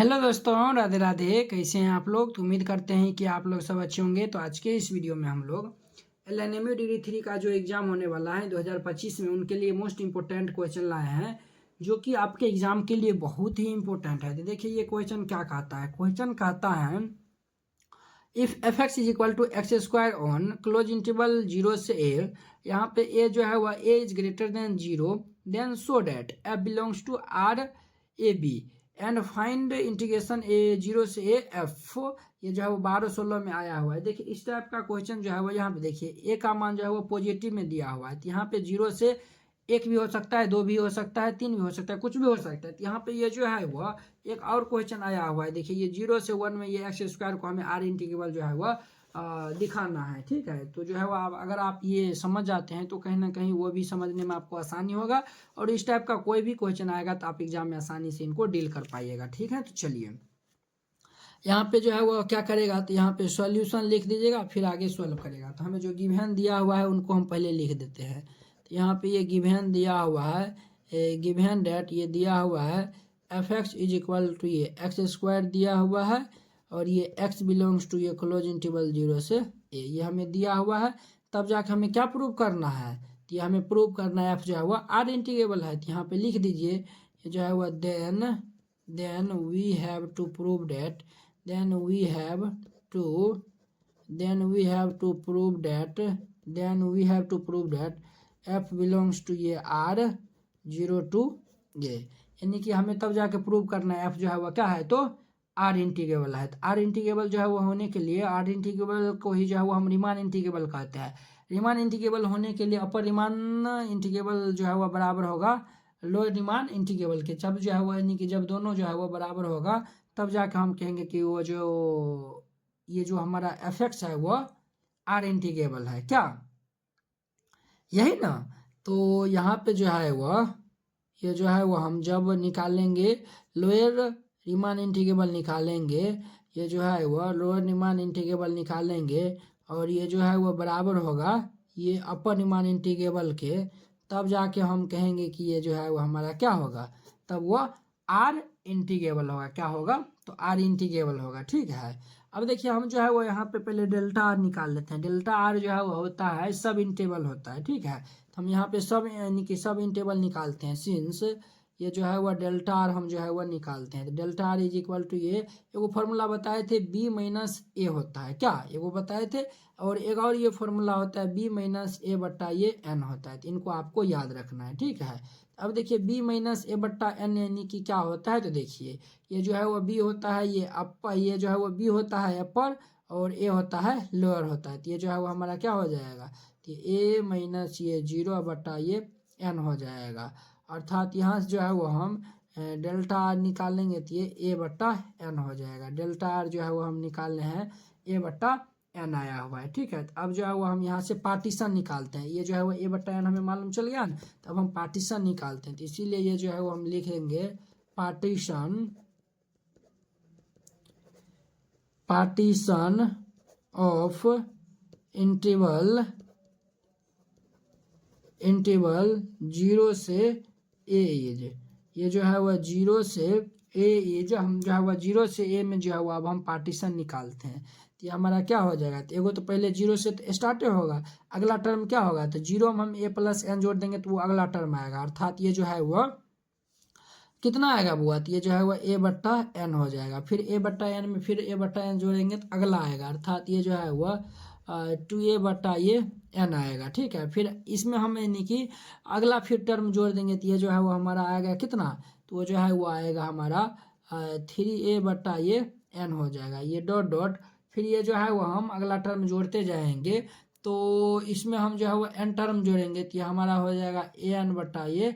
Hello दोस्तों, राधे राधे। कैसे हैं आप लोग? तो उम्मीद करते हैं कि आप लोग सब अच्छे होंगे। तो आज के इस वीडियो में हम लोग LNMU डिग्री 3 का जो एग्ज़ाम होने वाला है 2025 में, उनके लिए मोस्ट इंपॉर्टेंट क्वेश्चन लाए हैं, जो कि आपके एग्ज़ाम के लिए बहुत ही इंपॉर्टेंट है। तो देखिए ये क्वेश्चन क्या कहता है। क्वेश्चन कहता है, if f x is equal to x square on close interval 0 से ए, यहाँ पे ए जो है वह a is greater than 0, then so that f belongs to R a b and find integration a 0 से A F. ये जो है वो 12-16 में आया हुआ है। देखिए इस टाइप का क्वेश्चन जो है वो यहाँ पे देखिए ए का मान जो है वो पॉजिटिव में दिया हुआ है। तो यहाँ पे 0 से 1 भी हो सकता है, 2 भी हो सकता है, 3 भी हो सकता है, कुछ भी हो सकता है। तो यहाँ पे ये जो है वह एक और क्वेश्चन आया हुआ है। देखिए ये 0 से 1 में ये एक्स स्क्वायर को हमें आर इंटीग्रेबल जो है वह दिखाना है। ठीक है, तो जो है वो अगर आप ये समझ जाते हैं तो कहीं ना कहीं वो भी समझने में आपको आसानी होगा, और इस टाइप का कोई भी क्वेश्चन आएगा तो आप एग्जाम में आसानी से इनको डील कर पाइएगा। ठीक है, तो चलिए यहाँ पे जो है वो क्या करेगा, तो यहाँ पे सॉल्यूशन लिख दीजिएगा, फिर आगे सॉल्व करेगा। तो हमें जो गिवन दिया हुआ है उनको हम पहले लिख देते हैं। तो यहाँ पे ये गिवन दिया हुआ है, गिवन डेट ये दिया हुआ है f x is equal to ये एक्स स्क्वायर दिया हुआ है, और ये एक्स बिलोंग्स टू ये क्लोज इंटरवल 0 से ए, ये हमें दिया हुआ है। तब जाके हमें क्या प्रूव करना है, तो ये हमें प्रूव करना है एफ जो है वह आर इंटीग्रेबल है। तो यहाँ पे लिख दीजिए ये जो है वह then we have to prove that then we have to prove that f belongs to ये r 0 to ये, यानी कि हमें तब जाके प्रूव करना है f जो है वह क्या है, तो r इंटीग्रेबल है। तो r इंटीग्रेबल जो है वो होने के लिए, r इंटीग्रेबल को ही जो है वो हम रीमान इंटीग्रेबल कहते हैं। रीमान इंटीग्रेबल होने के लिए अपर रीमान इंटीग्रेबल जो है वह बराबर होगा लोअर रीमान इंटीग्रेबल के। जब जो है वो यानी कि जब दोनों जो है वो बराबर होगा तब जाके हम कहेंगे कि वो जो ये जो हमारा एफ एक्स है वो आर इंटीग्रेबल है। क्या यही ना? तो यहाँ पे जो है वह ये जो है वो हम जब निकालेंगे लोअर रीमान इंटीग्रेबल निकालेंगे, ये जो है वह लोअर रीमान इंटीग्रेबल निकालेंगे, और ये जो है वो बराबर होगा ये अपर रीमान इंटीग्रेबल के, तब जाके हम कहेंगे कि ये जो है वो हमारा क्या होगा, तब वह आर इंटीग्रेबल होगा। क्या होगा, तो आर इंटीग्रेबल होगा। ठीक है, अब देखिए हम जो है वो यहाँ पे पहले डेल्टा आर निकाल लेते हैं। डेल्टा आर जो है वो होता है सब इंटीग्रेबल होता है। ठीक है, तो हम यहाँ पे सब यानी कि सब इंटीग्रेबल निकालते हैं। सिंस ये जो है वह डेल्टा आर हम जो है वह निकालते हैं। तो delta r is equal to ये एगो फॉर्मूला बताए थे बी माइनस ए होता है, क्या एगो बताए थे, और एक और ये फॉर्मूला होता है बी माइनस ए बट्टा ये एन होता है। तो इनको आपको याद रखना है। ठीक है, अब देखिए बी माइनस ए बट्टा एन यानी कि क्या होता है, तो देखिए ये जो है वो बी होता है ये अपर, ये जो है वो बी होता है अपर, और ए होता है लोअर होता है। तो ये जो है वो हमारा क्या हो जाएगा, तो ए माइनस ये 0 बट्टा ये एन हो जाएगा। अर्थात यहाँ से जो है वो हम डेल्टा आर निकालेंगे तो ये ए बट्टा एन हो जाएगा। डेल्टा आर जो है वो हम निकालने हैं ए बट्टा एन आया हुआ है। ठीक है, तो अब जो है वो हम यहाँ से पार्टीशन निकालते हैं। ये जो है वो ए बट्टा एन हमें मालूम चल गया ना, तब हम पार्टीशन निकालते हैं। तो इसीलिए ये जो है वो हम लिखेंगे पार्टीशन ऑफ इंटरवल 0 से ए एज। ये जो है वह 0 से ए एज हम जो है वह 0 से ए में जो है वह अब हम पार्टीशन निकालते हैं। तो ये हमारा क्या हो जाएगा, तो एगो तो पहले 0 से तो स्टार्ट होगा, अगला टर्म क्या होगा, तो 0 में हम ए प्लस एन जोड़ देंगे तो वो अगला टर्म आएगा। अर्थात ये जो है वह कितना आएगा बुआ, तो ये जो है वह ए बट्टा एन हो जाएगा। फिर ए बट्टा एन में फिर ए बट्टा एन जोड़ेंगे तो अगला आएगा, अर्थात ये जो है वह 2a बट्टा ये एन आएगा। ठीक है, फिर इसमें हम यानी कि अगला फिर टर्म जोड़ देंगे तो ये जो है वो हमारा आएगा कितना, तो वो जो है वो आएगा हमारा 3a बट्टा ये एन हो जाएगा। ये डॉट डॉट फिर ये जो है वो हम अगला टर्म जोड़ते जाएंगे, तो इसमें हम जो है वो एन टर्म जोड़ेंगे तो ये हमारा हो जाएगा ए एन बट्टा ये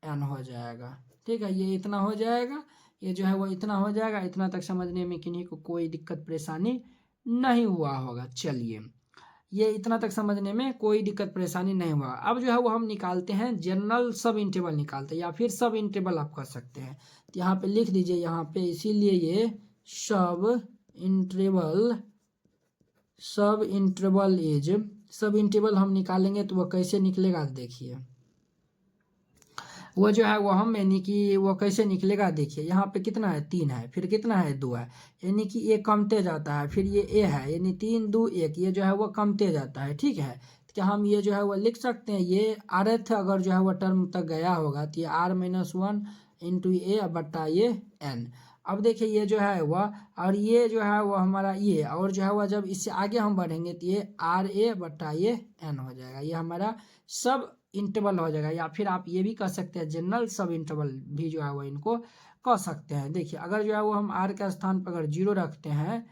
एन हो जाएगा। ठीक है, ये इतना हो जाएगा, ये जो है वो इतना हो जाएगा। इतना तक समझने में किन्हीं को कोई दिक्कत परेशानी नहीं हुआ होगा। चलिए, ये इतना तक समझने में कोई दिक्कत परेशानी नहीं हुआ। अब जो है वो हम निकालते हैं जनरल सब इंटरवल निकालते हैं, या फिर सब इंटरवल आप कर सकते हैं। तो यहाँ पे लिख दीजिए, यहाँ पे इसीलिए ये सब इंटरवल हम निकालेंगे तो वो कैसे निकलेगा देखिए। वो जो है वो हम यानी कि वो कैसे निकलेगा देखिए, यहाँ पे कितना है 3 है, फिर कितना है 2 है, यानी कि ये कमते जाता है, फिर ये ए है, यानी 3 2 1, ये जो है वो कमते जाता है। ठीक है, तो क्या हम ये जो है वो लिख सकते हैं, ये rth अगर जो है वो टर्म तक गया होगा तो ये r-1 इंटू ए बट्टा ये n। अब देखिए ये जो है वह, और ये जो है वो हमारा ये, और जो है वह जब इससे आगे हम बढ़ेंगे तो ये आर ए बट्टा ये एन हो जाएगा, ये हमारा सब इंटरवल हो जाएगा, या फिर आप ये भी कह सकते हैं जनरल सब इंटरवल भी जो है वो इनको कह सकते हैं। देखिए अगर जो है वो हम आर के स्थान पर अगर 0 रखते हैं,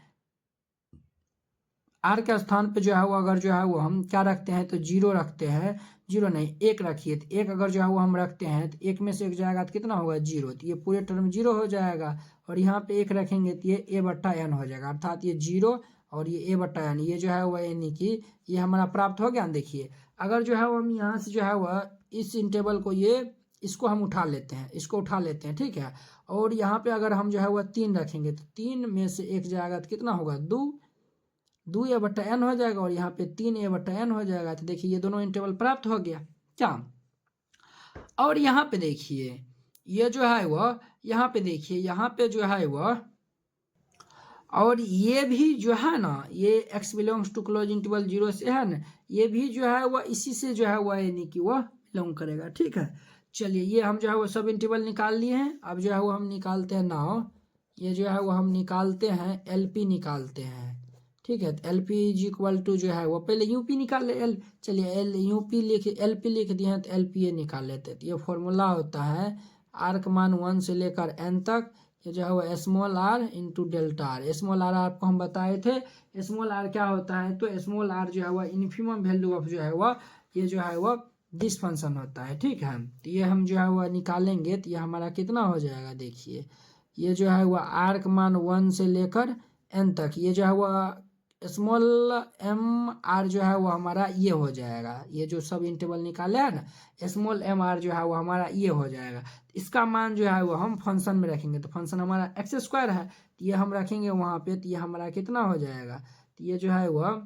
आर के स्थान पे जो है वो अगर जो है वो हम क्या रखते हैं तो 0 रखते हैं, 0 नहीं 1 रखिए, तो 1 अगर जो है वो हम रखते हैं तो 1 में से 1 जाएगा तो कितना होगा 0, तो ये पूरे टर्म 0 हो जाएगा, और यहाँ पे 1 रखेंगे तो ये ए बट्टा एन हो जाएगा, अर्थात ये 0 और ये ए बट्टा एन, ये जो है वो यानी कि ये हमारा प्राप्त हो गया। देखिए अगर जो है वो हम यहाँ से जो है वह इस इंटेबल को ये इसको हम उठा लेते हैं, इसको उठा लेते हैं, ठीक है, और यहाँ पे अगर हम जो है वह 3 रखेंगे तो 3 में से 1 जाएगा तो कितना होगा 2 ए बट्टा एन हो जाएगा, और यहाँ पे 3 ए बट्टा एन हो जाएगा। तो देखिए ये दोनों इंटरवल प्राप्त हो गया क्या। और यहाँ पे देखिए ये जो है वह, यहाँ पे देखिए यहाँ पे जो है वह, और ये भी जो है ना, ये x belongs to close interval 0 से है ना, ये भी जो है वह इसी से जो है वह यानी कि वह बिलोंग करेगा। ठीक है, चलिए ये हम जो है वो सब इंटरवल निकाल लिए हैं। अब जो है वो हम निकालते हैं नाउ, ये जो है वो हम निकालते हैं LP निकालते हैं। ठीक है, तो LP इज इक्वल टू जो है वो पहले UP निकाल ले, चलिए UP लिख LP लिख दिए हैं तो LPA निकाल लेते हैं। तो ये फॉर्मूला होता है आर का मान 1 से लेकर n तक, ये जो है वो small r into delta r. Small r आपको हम बताए थे, स्मॉल आर क्या होता है, तो स्मॉल आर जो है वो इन्फिमम वैल्यू ऑफ जो है वह ये जो है वह दिस फंक्शन होता है। ठीक है, तो ये हम जो है वह निकालेंगे तो ये हमारा कितना हो जाएगा, देखिए ये जो है वह आर का मान 1 से लेकर n तक, ये जो है वह स्मॉल एम आर जो है वो हमारा ये हो जाएगा, ये जो सब इंटरवल निकाले है ना, स्मॉल एम आर जो है वो हमारा ये हो जाएगा। इसका मान जो है वो हम फंक्शन में रखेंगे, तो फंक्शन हमारा एक्स स्क्वायर है, तो ये हम रखेंगे वहाँ पे, तो ये हमारा कितना हो जाएगा, तो ये जो है वह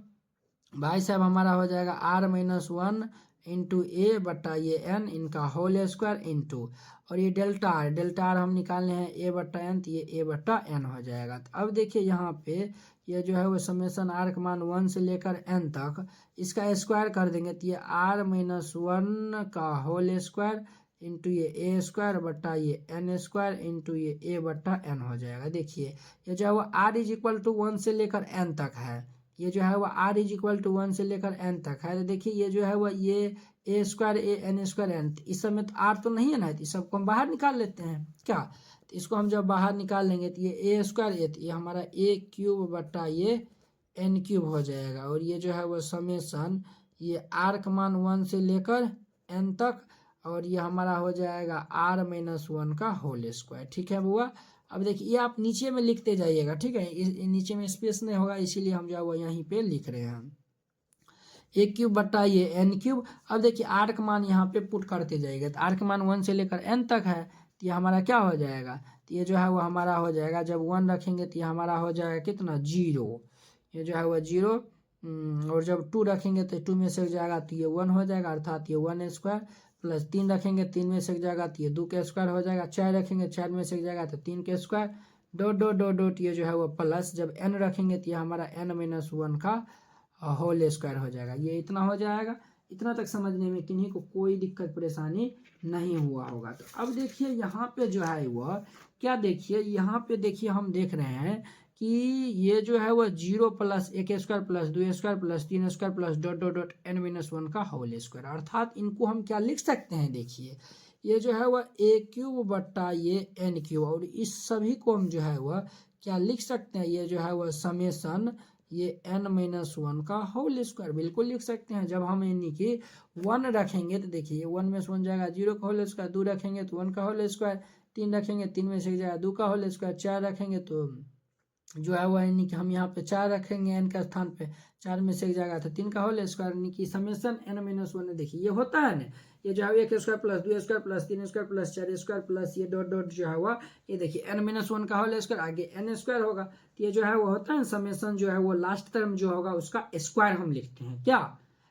भाई साहब हमारा हो जाएगा r-1 इंटू ए बट्टा ये एन इनका होल स्क्वायर इंटू, और ये डेल्टा आर हम निकालने हैं ए बट्टा एन, तो ये ए बट्टा एन हो जाएगा। तो अब देखिए यहाँ पे ये जो है वो समेसन आर का मान 1 से लेकर n तक, इसका स्क्वायर कर देंगे तो ये r-1 का होल स्क्वायर इंटू ये ए स्क्वायर बट्टा ये एन स्क्वायर इंटू ये ए बट्टा एन हो जाएगा। देखिए ये जो है वो r इज इक्वल टू 1 से लेकर n तक है, ये जो है वो r इज इक्वल टू 1 से लेकर n तक है। तो देखिए ये जो है वो ये ए square A N square N, इस समय तो r तो नहीं है ना, तो इस सबको हम बाहर निकाल लेते हैं क्या, तो इसको हम जब बाहर निकाल लेंगे तो ये ए स्क्वायर ए, तो ये हमारा ए क्यूब बट्टा ये एन क्यूब हो जाएगा, और ये जो है वो समेसन ये r का मान 1 से लेकर n तक, और ये हमारा हो जाएगा r-1 का होल स्क्वायर। ठीक है बुआ, अब देखिए ये आप नीचे में लिखते जाइएगा, ठीक है, नीचे में स्पेस नहीं होगा इसीलिए हम जो है वो यहीं पे लिख रहे हैं, ए क्यूब बट्टा ये एन क्यूब। अब देखिए आर का मान यहाँ पे पुट करते जाइएगा, तो आर का मान 1 से लेकर n तक है, तो ये हमारा क्या हो जाएगा, तो ये जो है वो हमारा हो जाएगा, जब 1 रखेंगे तो ये हमारा हो जाएगा कितना 0, ये जो है वो 0, और जब 2 रखेंगे तो 2 में से जाएगा तो ये 1 हो जाएगा, अर्थात ये 1 स्क्वायर, प्लस 3 रखेंगे 3 में से जाएगा तो ये 2 के स्क्वायर हो जाएगा, 4 रखेंगे 4 में से जाएगा तो 3 के square, dot dot dot dot, ये जो है वो प्लस, जब n रखेंगे तो ये हमारा n-1 का होल स्क्वायर हो जाएगा। ये इतना हो जाएगा, इतना तक समझने में किन्हीं को कोई दिक्कत परेशानी नहीं हुआ होगा। तो अब देखिए यहाँ पे जो है वह क्या, देखिए यहाँ पे देखिए हम देख रहे हैं कि ये जो है वह 0 प्लस एक square plus 2 square plus 3 square plus dot dot dot n-1 का होल स्क्वायर, अर्थात इनको हम क्या लिख सकते हैं, देखिए ये जो है वह ए क्यूब बट्टा ये एन क्यूब, और इस सभी को हम जो है वह क्या लिख सकते हैं, ये जो है वह समेसन ये n-1 का होल स्क्वायर बिल्कुल लिख सकते हैं। जब हम यानी कि 1 रखेंगे तो देखिए 1 में से 1 जाएगा 0 का होल स्क्वायर, 2 रखेंगे तो 1 का होल स्क्वायर, 3 रखेंगे 3 में से जाएगा 2 का होल स्क्वायर, 4 रखेंगे तो जो है वह यानी कि हम यहाँ पे 4 रखेंगे n का स्थान पे, 4 में से जाएगा तो 3 का होल स्क्वायर, यानी कि समेसन n-1 देखिए ये होता है ना, ये जो है 1 square plus 2 square plus 3 square plus 4 square plus ये डॉट डॉट जो है वह ये देखिए n-1 का होल स्क्वायर, आगे n स्क्वायर होगा, तो ये जो है वो होता है समेसन जो है वो लास्ट टर्म जो होगा उसका स्क्वायर हम लिखते हैं क्या,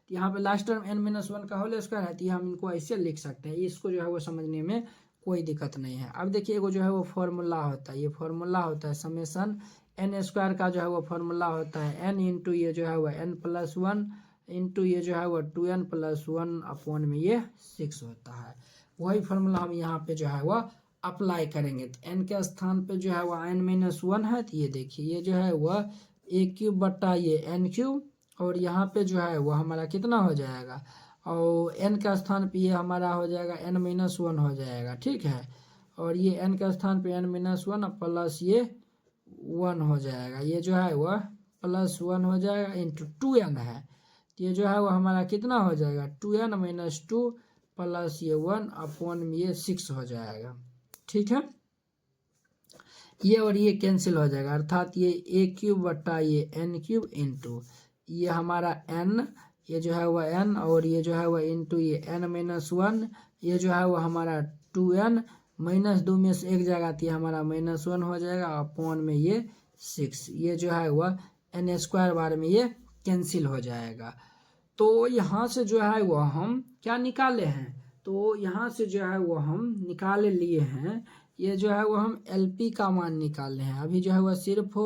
तो यहाँ पे लास्ट टर्म n-1 का होल स्क्वायर है, तो हम इनको ऐसे लिख सकते हैं। इसको जो है वो समझने में कोई दिक्कत नहीं है। अब देखिए एगो जो है वो फॉर्मूला होता है, ये फॉर्मूला होता है समेसन n स्क्वायर का जो है वो फॉर्मूला होता है n इंटू ये जो है वो n+1 इंटू ये जो है वो 2n+1 अपॉन में ये 6 होता है। वही फॉर्मूला हम यहाँ पे जो है वो अप्लाई करेंगे। तो n के स्थान पे जो है वो n-1 है, तो ये देखिए ये जो है वह a³ बटा ये n³ और यहाँ पे जो है वो हमारा कितना हो जाएगा, और n का स्थान पे ये हमारा हो जाएगा n-1 हो जाएगा, ठीक है। और ये n का स्थान पे n-1 प्लस ये 1 हो जाएगा, ये जो है वह +1 हो जाएगा इंटू 2n है, तो ये जो है वो हमारा कितना हो जाएगा 2n-2 प्लस ये 1 अपॉन में ये 6 हो जाएगा, ठीक है। ये और ये कैंसिल हो जाएगा, अर्थात ये a³ बटा ये n³ इंटू ये हमारा n, ये जो है वह n और ये जो है वह इंटू ये n-1, ये जो है वो हमारा 2n -2 में से एक जगह थी हमारा -1 हो जाएगा अपॉन में ये 6, ये जो है वह n² बार में ये कैंसिल हो जाएगा। तो यहाँ से जो है वह हम क्या निकाले हैं, तो यहाँ से जो है वो हम निकाल लिए हैं, ये जो है वो हम LP का मान निकाले हैं। अभी जो है वह सिर्फ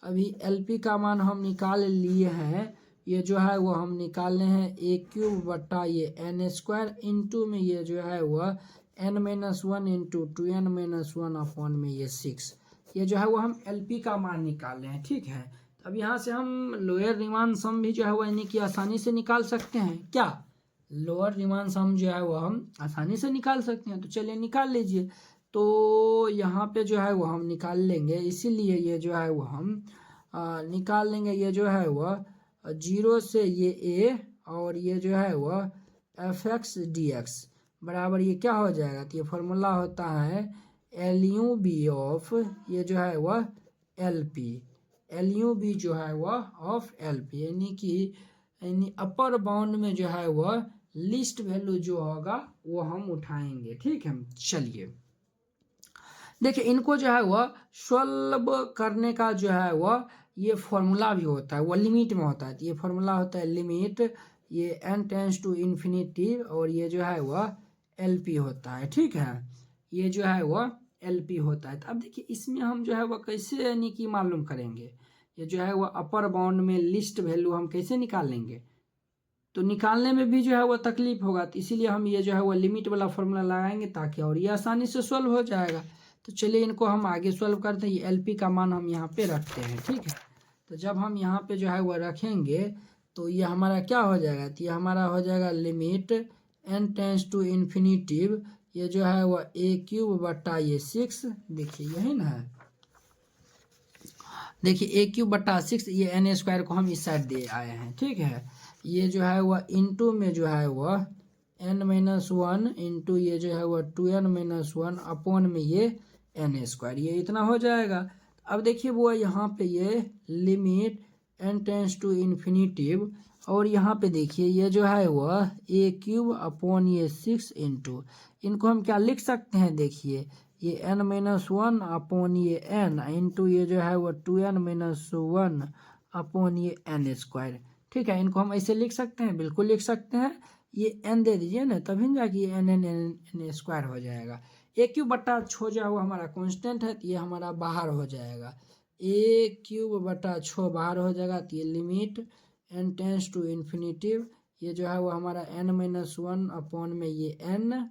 अभी LP का मान हम निकाल लिए हैं, ये जो है वो हम निकाले हैं a³ बटा ये n² इंटू में ये जो है वह n-1 इंटू 2n-1 अपॉन में ये 6, ये जो है वो हम LP का मान निकाले हैं, ठीक है। अब यहाँ से हम लोअर रीमान सम भी जो है वो यानी कि आसानी से निकाल सकते हैं। क्या लोअर रीमान सम जो है वो हम आसानी से निकाल सकते हैं, तो चलिए निकाल लीजिए। तो यहाँ पे जो है वो हम निकाल लेंगे, इसीलिए ये जो है वो हम निकाल लेंगे। ये जो है वह 0 से ये a और ये जो है वह fx dx बराबर ये क्या हो जाएगा, तो ये फॉर्मूला होता है LUB ऑफ ये जो है वह LP, LUB जो है वह ऑफ LP, यानी अपर बाउंड में जो है वह लिस्ट वैल्यू जो होगा वो हम उठाएंगे, ठीक है। चलिए देखिए इनको जो है वह सॉल्व करने का जो है वह ये फॉर्मूला भी होता है, वो लिमिट में होता है। तो ये फॉर्मूला होता है लिमिट ये n टेंस टू इन्फिनिटी और ये जो है वह LP होता है, ठीक है। ये जो है वह LP होता है। तो अब देखिए इसमें हम जो है वह कैसे यानी कि मालूम करेंगे, ये जो है वह अपर बाउंड में लिस्ट वैल्यू हम कैसे निकालेंगे, तो निकालने में भी जो है वह तकलीफ होगा, तो इसीलिए हम ये जो है वह लिमिट वाला फॉर्मूला लगाएंगे ताकि और ये आसानी से सॉल्व हो जाएगा। तो चलिए इनको हम आगे सॉल्व करते हैं। ये LP का मान हम यहाँ पे रखते हैं, ठीक है। तो जब हम यहाँ पे जो है वह रखेंगे तो ये हमारा क्या हो जाएगा, तो ये हमारा हो जाएगा limit n tends to infinity ये जो है वह a³ बटा ये 6, देखिए यही ना है, देखिए a³ बटा 6 ये n² को हम इस साइड दे आए हैं, ठीक है। ये जो है वह इंटू में जो है वह n-1 इंटू ये जो है वह 2n-1 अपॉन में ये n², ये इतना हो जाएगा। अब देखिए वो यहाँ पे ये limit n tends to infinity और यहाँ पे देखिए ये जो है वह a³ अपॉन ये 6 इंटू, इनको हम क्या लिख सकते हैं, देखिए ये n-1 अपॉन ये n इंटू ये जो है वह 2n-1 अपॉन ये n², ठीक है। इनको हम ऐसे लिख सकते हैं, बिल्कुल लिख सकते हैं। ये n दे दीजिए ना, तभी जाके ये n² हो जाएगा। a³ बटा 6 जो है वो हमारा कांस्टेंट है, तो ये हमारा बाहर हो जाएगा, a³ बटा 6 बाहर हो जाएगा। तो ये limit n tends to infinity ये जो है वो हमारा n-1 अपॉन में ये n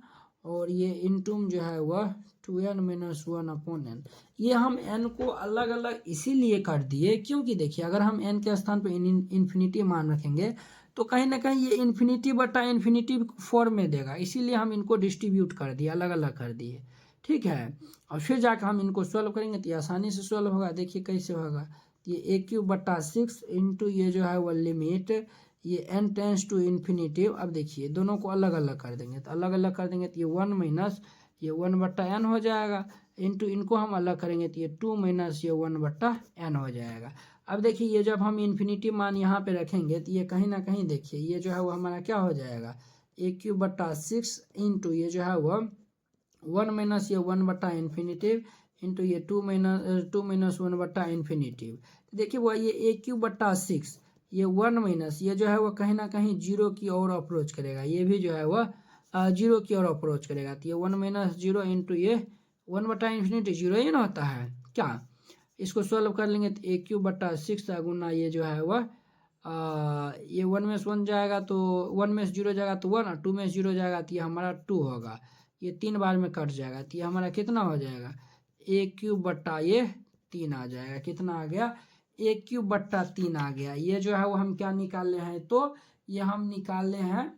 और ये इंटूम जो है वह 2n-1 अपॉन n। ये हम n को अलग अलग इसीलिए कर दिए क्योंकि देखिए अगर हम n के स्थान पर इन्फिनिटी मान रखेंगे तो कहीं ना कहीं ये इन्फिनिटी बटा इन्फिनिटी फॉर्म में देगा, इसीलिए हम इनको डिस्ट्रीब्यूट कर दिए, अलग अलग कर दिए, ठीक है। और फिर जाकर हम इनको सॉल्व करेंगे तो ये आसानी से सॉल्व होगा। देखिए कैसे होगा, ये a³ बटा 6 इंटू ये जो है वो लिमिट ये n टेंस टू इन्फिनिटिव। अब देखिए दोनों को अलग अलग कर देंगे, तो अलग अलग कर देंगे तो ये 1 माइनस ये 1 बट्टा n हो जाएगा, इंटू इनको हम अलग करेंगे तो ये 2 माइनस ये 1 बट्टा n हो जाएगा। अब देखिए ये जब हम इन्फिनिटी मान यहाँ पे रखेंगे तो ये कहीं ना कहीं देखिए ये जो है वो हमारा क्या हो जाएगा, a³ बट्टा 6 इंटू ये जो है वह 1 माइनस ये 1 बट्टा इन्फिनिटिव इंटू ये 2 माइनस 1 बट्टा इन्फिनिटिव। देखिए वह ये a³ बट्टा 6 ये 1 माइनस ये जो है वो कहीं ना कहीं जीरो की ओर अप्रोच करेगा, ये भी जो है वह जीरो की ओर अप्रोच करेगा। तो ये 1 माइनस जीरो इंटू ये 1/∞ जीरो ही ना होता है क्या। इसको सॉल्व कर लेंगे तो a³/6 गुना ये जो है वह ये 1 में से 1 जाएगा तो 1 में से 0 जाएगा तो 1 और 2 में से 0 जाएगा तो ये हमारा 2 होगा। ये 3 बार में कट जाएगा तो ये हमारा कितना हो जाएगा a³ आ जाएगा। कितना आ गया a³ आ गया। ये जो है वो हम क्या निकाले हैं तो ये हम निकाले हैं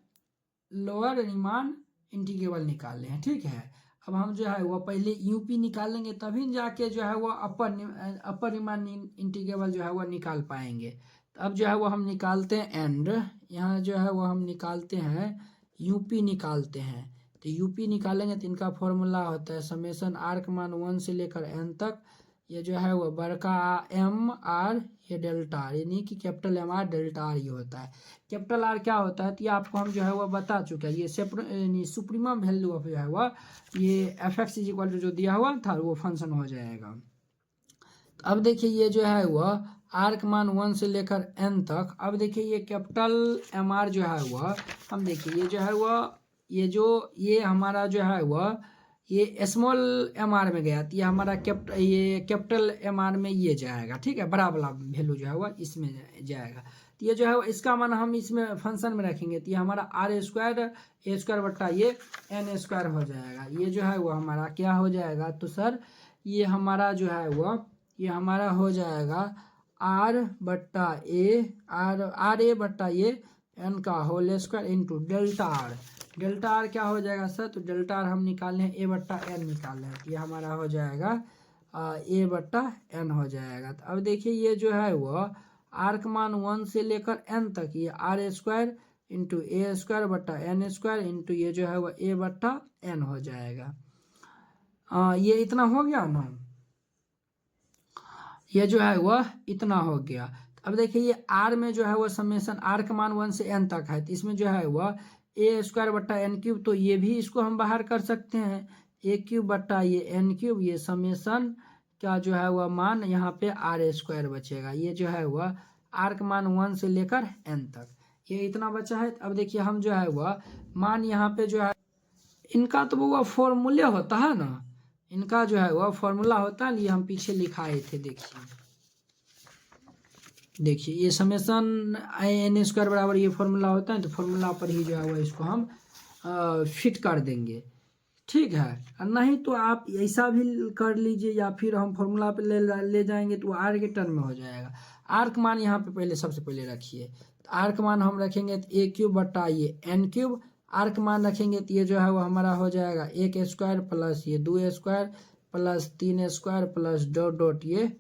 लोअर रीमान इंटीग्रेबल निकाले हैं। ठीक है, अब हम जो है वो पहले यूपी निकालेंगे तभी जाके जो है वो अपर रीमान इंटीग्रेबल जो है वो निकाल पाएंगे। तो अब जो है वो हम निकालते हैं एंड यहाँ जो है वो हम निकालते हैं यूपी निकालते हैं। तो यूपी निकालेंगे तो इनका फॉर्मूला होता है समेसन आर का मान 1 से लेकर एन तक, ये जो है वो बड़का एम आर ये डेल्टा आर, यानी कि capital M r delta r ये होता है। कैपिटल आर क्या होता है तो ये आपको हम जो है वो बता चुके हैं। ये सुप्रीमम वैल्यू ऑफ जो है वो ये f(x) = जो दिया हुआ था वो फंक्शन हो जाएगा। तो अब देखिए ये जो है वह आर का मान 1 से लेकर एन तक। अब देखिए ये कैपिटल एम आर जो है वह हम देखिए ये जो है वह ये हमारा जो है वह ये स्मॉल एम आर में गया तो ये हमारा कैपिटल एम आर में ये जाएगा। ठीक है, बड़ा वाला वैल्यू जो है वह इसमें जाएगा। तो ये जो है इसका मान हम इसमें फंक्शन में रखेंगे तो ये हमारा r² ये n² हो जाएगा। ये जो है वो हमारा क्या हो जाएगा तो सर ये हमारा जो है वह ये हमारा हो जाएगा r/a n का whole square into delta r. Delta r क्या हो जाएगा सर तो डेल्टा आर हम निकाले हैं a/n निकाले हैं, ये हमारा हो जाएगा a/n हो जाएगा। तो अब देखिए ये जो है वो आर का मान 1 से लेकर n तक ये r² इंटू a²/n² इंटू ये जो है वो a/n हो जाएगा। ये इतना हो गया ना, ये जो है वह इतना हो गया। अब देखिए ये आर में जो है वो समेसन आर का मान 1 से n तक है तो इसमें जो है वह a²/n³ तो ये भी इसको हम बाहर कर सकते हैं a³ ये समेसन क्या जो है वह मान यहाँ पे r² बचेगा। ये जो है वह आर का मान 1 से लेकर n तक ये इतना बचा है। अब देखिए हम जो है वह मान यहाँ पे जो है इनका तो वो फॉर्मूले होता है ना, इनका जो है वह फॉर्मूला होता है, ये हम पीछे लिखाए थे। देखिए ये समेसन n² बराबर ये फॉर्मूला होता है तो फॉर्मूला पर ही जो है वह इसको हम फिट कर देंगे। ठीक है, नहीं तो आप ऐसा भी कर लीजिए या फिर हम फॉर्मूला पे ले जाएंगे तो आर के टर्म में हो जाएगा। आर का मान यहाँ पे पहले सबसे पहले रखिए तो आर का मान हम रखेंगे तो a³ ये n³। आर का मान रखेंगे तो ये जो है वो हमारा हो जाएगा 1² प्लस ये 2² प्लस 3² प्लस डॉट ये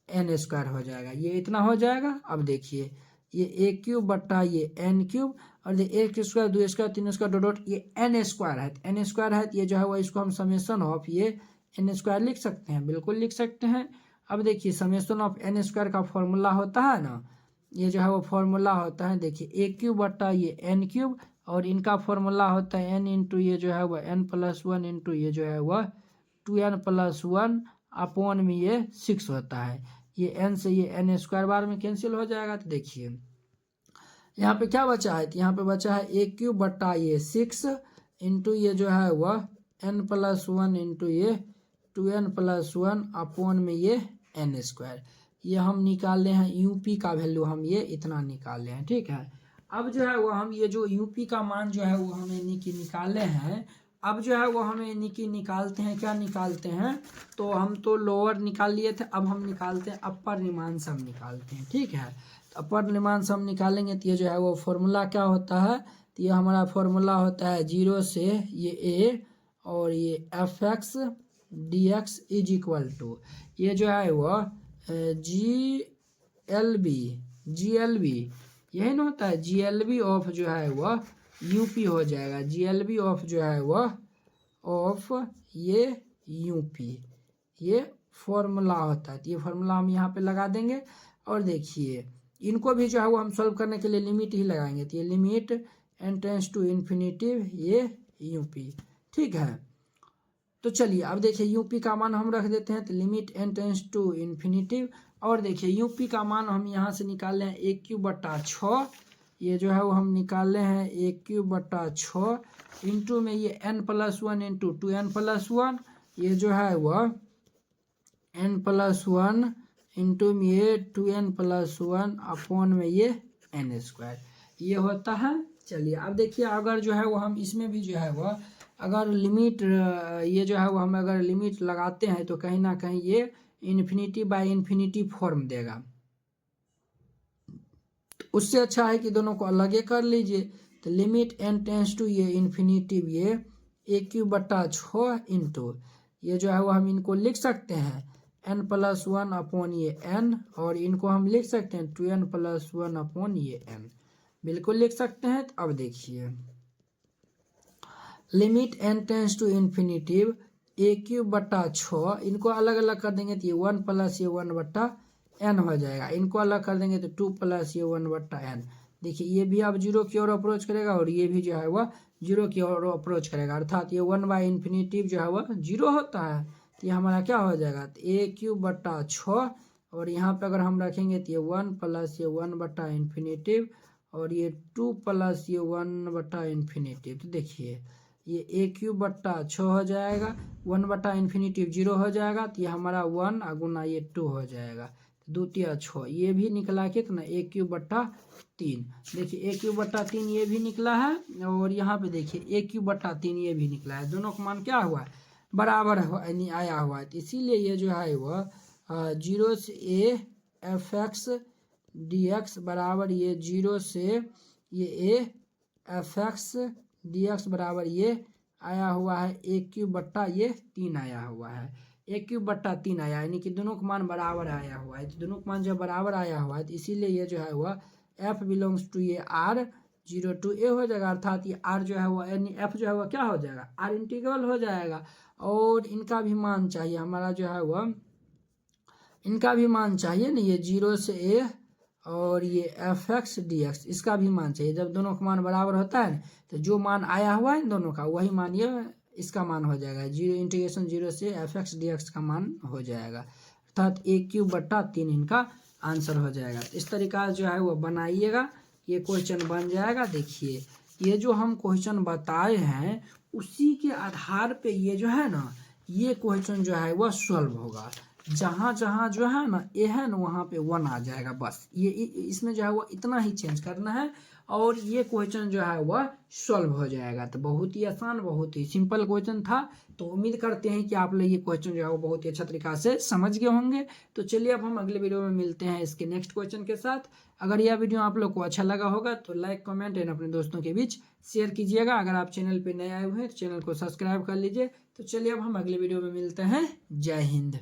n² हो जाएगा। ये इतना हो जाएगा। अब देखिए ये a³ ये n³ और ये 1² 2² 3² डॉट ये n² है, n² है ये जो है वो इसको हम समेसन ऑफ ये n² लिख सकते हैं, बिल्कुल लिख सकते हैं। अब देखिए समेसन ऑफ n² का फॉर्मूला होता है ना, ये जो है वो फॉर्मूला होता है देखिए a³ ये n³ और इनका फॉर्मूला होता है n इंटू ये जो है वह n+1 इंटू ये जो है वह 2n+1 अपॉन में ये 6 होता है। ये n से ये n² बार में कैंसिल हो जाएगा। तो देखिए यहाँ पे क्या बचा है तो यहाँ पे बचा है a³ ये 6 इंटू ये जो है वह n+1 इंटू ये 2n+1 अपॉन में ये n²। ये हम निकाले हैं यूपी का वैल्यू, हम ये इतना निकाले हैं। ठीक है, अब जो है वो हम ये जो यूपी का मान जो है वो हमें निकाले हैं। अब जो है वो हमें निकालते हैं, क्या निकालते हैं तो हम तो लोअर निकाल लिए थे, अब हम निकालते हैं अपर रीमान सम निकालते हैं। ठीक है, तो अपर रीमान सम निकालेंगे तो ये जो है वो फॉर्मूला क्या होता है तो ये हमारा फॉर्मूला होता है 0 से ये a और ये f(x) dx = ये जो है वो GLB यही ना होता है, GLB ऑफ जो है वह यूपी हो जाएगा। GLB ऑफ जो है वह ऑफ ये यूपी, ये फॉर्मूला होता है। तो ये फॉर्मूला हम यहाँ पे लगा देंगे और देखिए इनको भी जो है वो हम सॉल्व करने के लिए लिमिट ही लगाएंगे। तो ये limit n tends to infinity ये यूपी। ठीक है, तो चलिए अब देखिए यूपी का मान हम रख देते हैं, तो limit n tends to infinity. और देखिए यूपी का मान हम यहाँ से निकाल रहे हैं ए क्यू बट्टा 6, ये जो है वो हम निकाल रहे हैं ए क्यू बट्टा 6 इंटू में ये n+1 इंटू 2n+1, ये जो है वह n+1 इंटू में ये 2n+1 अपॉन में ये n², ये होता है। चलिए अब देखिए अगर जो है वो हम इसमें भी जो है वह अगर लिमिट ये जो है वो हम अगर लिमिट लगाते हैं तो कहीं ना कहीं ये इन्फिनिटी बाय इन्फिनिटी फॉर्म देगा। तो उससे अच्छा है कि दोनों को अलग ही कर लीजिए। तो लिमिट n टेंस टू ये इन्फिनिटिव ये ए क्यू बट्टा 6 इंटू ये जो है वो हम इनको लिख सकते हैं n+1 अपॉन ये n, और इनको हम लिख सकते हैं 2n+1 अपॉन ये n, बिल्कुल लिख सकते हैं। तो अब देखिए limit n tends to infinity a q बट्टा 6, इनको अलग अलग कर देंगे तो ये 1 प्लस ये 1 बट्टा n हो जाएगा, इनको अलग कर देंगे तो 2 प्लस ये 1 बट्टा n। देखिए ये भी अब जीरो की ओर अप्रोच करेगा और ये भी जो है वह जीरो की ओर अप्रोच करेगा, अर्थात ये 1 बाई इन्फिनिटिव जो है वह जीरो होता है। तो ये हमारा क्या हो जाएगा, तो ए क्यू बट्टा 6 और यहाँ पे अगर हम रखेंगे तो ये 1 प्लस ये 1 बट्टा इन्फिनिटिव और ये 2 प्लस ये 1 बट्टा इन्फिनिटिव। तो देखिए ये ए क्यू बट्टा 6 हो जाएगा, 1 बट्टा इन्फिनिटिव 0 हो जाएगा, तो ये हमारा 1 गुना ये 2 हो जाएगा, द्वितीय 6 ये भी निकला कितना ए क्यू बट्टा 3। देखिए ए क्यू बट्टा 3 ये भी निकला है और यहाँ पे देखिए ए क्यू बट्टा 3 ये भी निकला है, दोनों का मान क्या हुआ है, बराबर आया हुआ है। तो इसीलिए ये जो है वह 0 से A F x D x बराबर ये 0 से ये A F x D x बराबर ये आया हुआ है ए क्यूब बट्टा ये 3 आया हुआ है, ए क्यूब बट्टा 3 आया, यानी कि दोनों का मान बराबर आया हुआ है। तो दोनों का मान जब बराबर आया हुआ है तो इसीलिए ये जो है वह एफ बिलोंग्स टू ये आर 0 to a हो जाएगा, अर्थात ये आर जो है वह यानी एफ जो है वह क्या हो जाएगा, आर इंटीग्रल हो जाएगा। और इनका भी मान चाहिए हमारा जो है वह, इनका भी मान चाहिए ना, ये 0 से ए और ये एफ एक्स डी एक्स, इसका भी मान चाहिए। जब दोनों का मान बराबर होता है तो जो मान आया हुआ है दोनों का वही मान ये इसका मान हो जाएगा, 0 से एफ एक्स डी एक्स का मान हो जाएगा, अर्थात ए क्यूब बट्टा 3 इनका आंसर हो जाएगा। इस तरीका जो है वो बनाइएगा, ये क्वेश्चन बन जाएगा। देखिए ये जो हम क्वेश्चन बताए हैं उसी के आधार पे ये जो है ना ये क्वेश्चन जो है वह सॉल्व होगा। जहाँ जहाँ जो है ना ए है ना वहाँ पे 1 आ जाएगा, बस ये इसमें जो है वो इतना ही चेंज करना है और ये क्वेश्चन जो है वह सॉल्व हो जाएगा। तो बहुत ही आसान, बहुत ही सिंपल क्वेश्चन था। तो उम्मीद करते हैं कि आप लोग ये क्वेश्चन जो है वो बहुत ही अच्छा तरीका से समझ गए होंगे। तो चलिए अब हम अगले वीडियो में मिलते हैं इसके नेक्स्ट क्वेश्चन के साथ। अगर यह वीडियो आप लोग को अच्छा लगा होगा तो लाइक कमेंट एंड अपने दोस्तों के बीच शेयर कीजिएगा। अगर आप चैनल पर नए आए हुए हैं तो चैनल को सब्सक्राइब कर लीजिए। तो चलिए अब हम अगले वीडियो में मिलते हैं। जय हिंद।